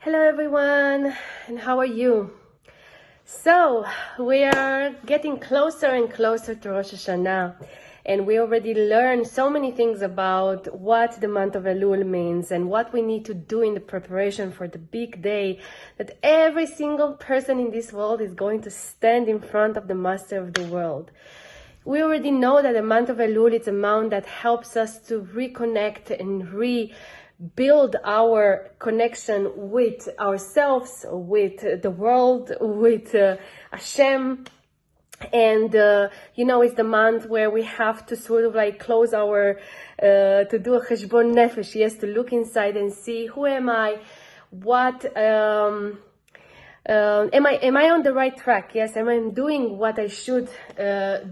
Hello everyone, and how are you? So, we are getting closer and closer to Rosh Hashanah, and we already learned so many things about what the month of Elul means and what we need to do in the preparation for the big day that every single person in this world is going to stand in front of the Master of the world. We already know that the month of Elul is a month that helps us to reconnect and rebuild our connection with ourselves, with the world, with Hashem. And, it's the month where we have to sort of like close our, to do a cheshbon nefesh, yes, to look inside and see, who am I? What, am I on the right track? Yes, am I doing what I should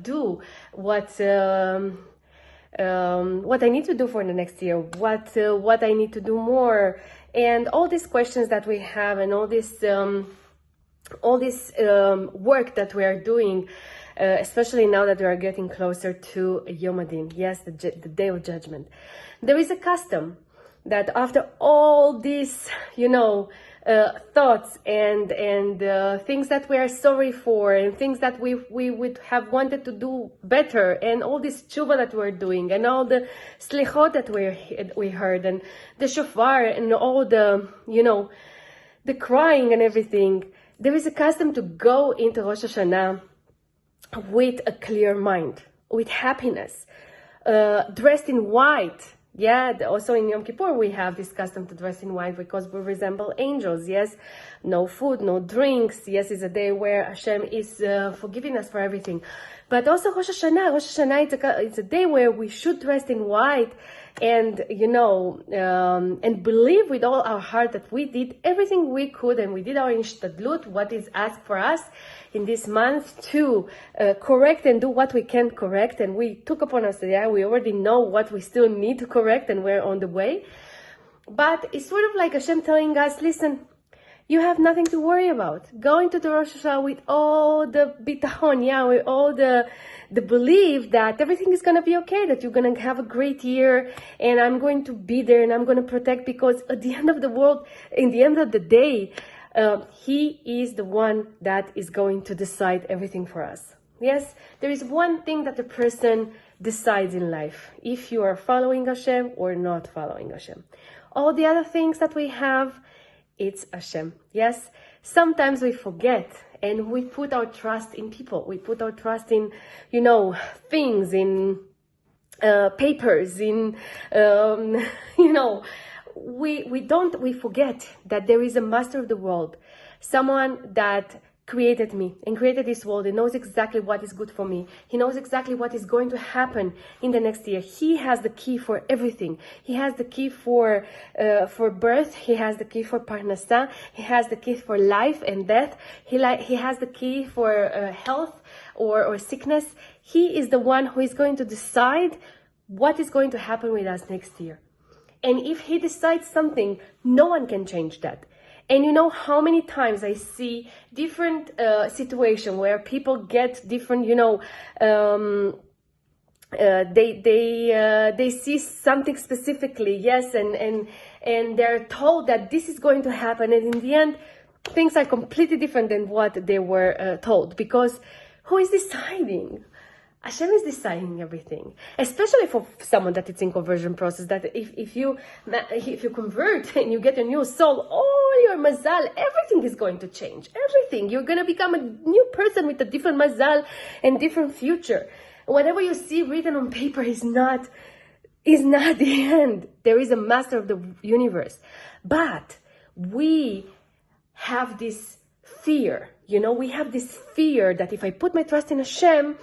do? What I need to do for the next year? What I need to do more? And all these questions that we have, and all this work that we are doing, especially now that we are getting closer to Yom Adin, yes, the Day of Judgment. There is a custom that after all these, thoughts and things that we are sorry for, and things that we would have wanted to do better, and all this tshuva that we're doing, and all the slichot that we heard, and the shofar, and all the, the crying and everything, there is a custom to go into Rosh Hashanah with a clear mind, with happiness, dressed in white. Yeah, also in Yom Kippur we have this custom to dress in white because we resemble angels. Yes, no food, no drinks. Yes, it's a day where Hashem is forgiving us for everything. But also Rosh Hashanah, it's a day where we should dress in white, and and believe with all our heart that we did everything we could, and we did our ishtadlut, what is asked for us in this month, to correct and do what we can correct. And we took upon us, we already know what we still need to correct, and we're on the way. But it's sort of like Hashem telling us, listen, you have nothing to worry about. Go into the Rosh Hashanah with all the bitachon, with all the belief that everything is going to be okay, that you're going to have a great year, and I'm going to be there, and I'm going to protect, because at the end of the world, in the end of the day, He is the one that is going to decide everything for us. Yes, there is one thing that a person decides in life, if you are following Hashem or not following Hashem. All the other things that we have, it's Hashem. Yes, sometimes we forget, and we put our trust in people. We put our trust in, things, in papers, in, we forget that there is a master of the world, someone that created me and created this world, and knows exactly what is good for me. He knows exactly what is going to happen in the next year. He has the key for everything. He has the key for birth. He has the key for parnasa. He has the key for life and death. He has the key for health or sickness. He is the one who is going to decide what is going to happen with us next year. And if He decides something, no one can change that. And you know how many times I see different situations where people get different, they see something specifically, yes, and they're told that this is going to happen, and in the end, things are completely different than what they were told. Because who is deciding? Hashem is deciding everything, especially for someone that is in conversion process, that if you convert and you get a new soul, all your mazal, everything is going to change. Everything. You're going to become a new person with a different mazal and different future. Whatever you see written on paper is not the end. There is a master of the universe. But we have this fear, we have this fear that if I put my trust in Hashem,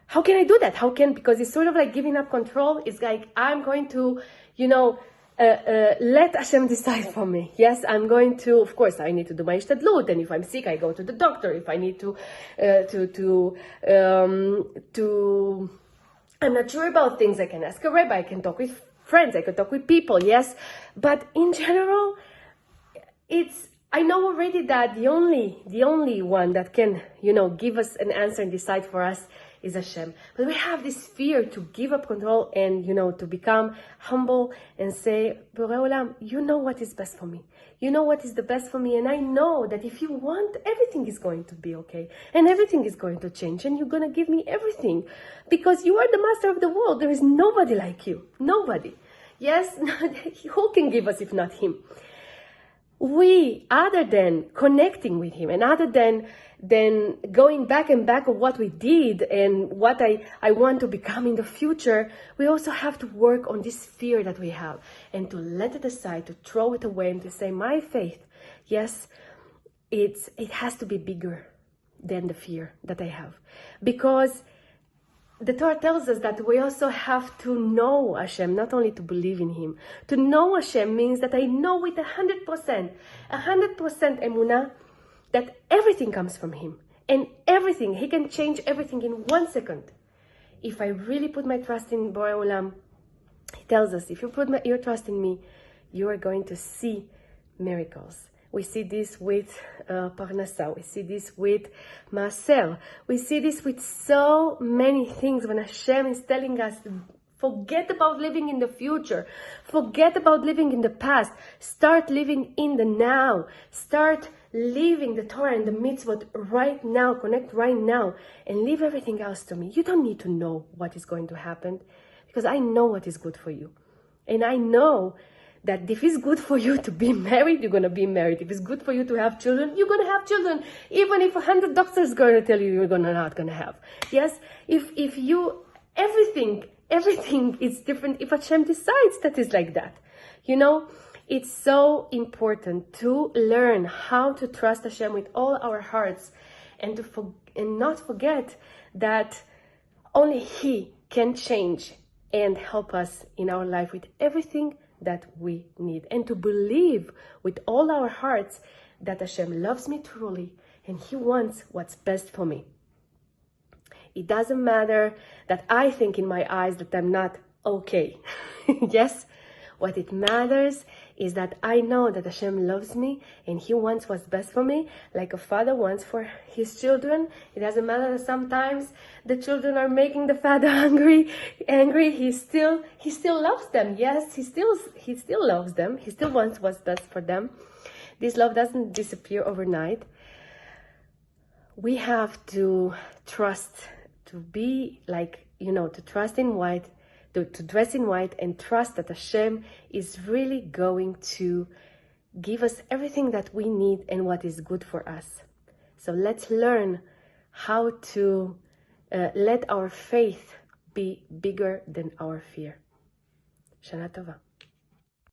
how can I do that? Because it's sort of like giving up control. It's like, I'm going to, let Hashem decide for me. Yes, I'm going to, of course, I need to do my ishtadlut. And if I'm sick, I go to the doctor. If I need I'm not sure about things, I can ask a rabbi, I can talk with friends, I can talk with people. Yes. But in general, I know already that the only one that can, give us an answer and decide for us is Hashem. But we have this fear to give up control and, to become humble and say, Borei Olam, you know what is best for me. You know what is the best for me. And I know that if you want, everything is going to be okay. And everything is going to change. And you're going to give me everything. Because you are the master of the world. There is nobody like you. Nobody. Yes? Who can give us if not Him? We, other than connecting with Him and other than going back and back of what we did and what I want to become in the future, we also have to work on this fear that we have and to let it aside, to throw it away and to say, my faith, yes, it has to be bigger than the fear that I have. Because the Torah tells us that we also have to know Hashem, not only to believe in Him. To know Hashem means that I know with 100% emunah, that everything comes from Him. And everything, He can change everything in 1 second. If I really put my trust in Borei Olam, He tells us, if you put your trust in me, you are going to see miracles. We see this with Parnasa. We see this with Maaser. We see this with so many things when Hashem is telling us, forget about living in the future. Forget about living in the past. Start living in the now. Start living the Torah and the mitzvot right now. Connect right now. And leave everything else to me. You don't need to know what is going to happen. Because I know what is good for you. And I know that if it's good for you to be married, you're going to be married. If it's good for you to have children, you're going to have children. Even if 100 doctors are going to tell you you're not going to have. Yes? If you, everything is different if Hashem decides that it's like that. It's so important to learn how to trust Hashem with all our hearts and not forget that only He can change and help us in our life with everything that we need, and to believe with all our hearts that Hashem loves me truly and He wants what's best for me. It doesn't matter that I think in my eyes that I'm not okay. Yes? What it matters is that I know that Hashem loves me and He wants what's best for me, like a father wants for his children. It doesn't matter that sometimes the children are making the father angry. He still loves them. Yes, he still loves them. He still wants what's best for them. This love doesn't disappear overnight. We have to trust, to be like, to trust in white, to dress in white and trust that Hashem is really going to give us everything that we need and what is good for us. So let's learn how to let our faith be bigger than our fear. Shana Tova.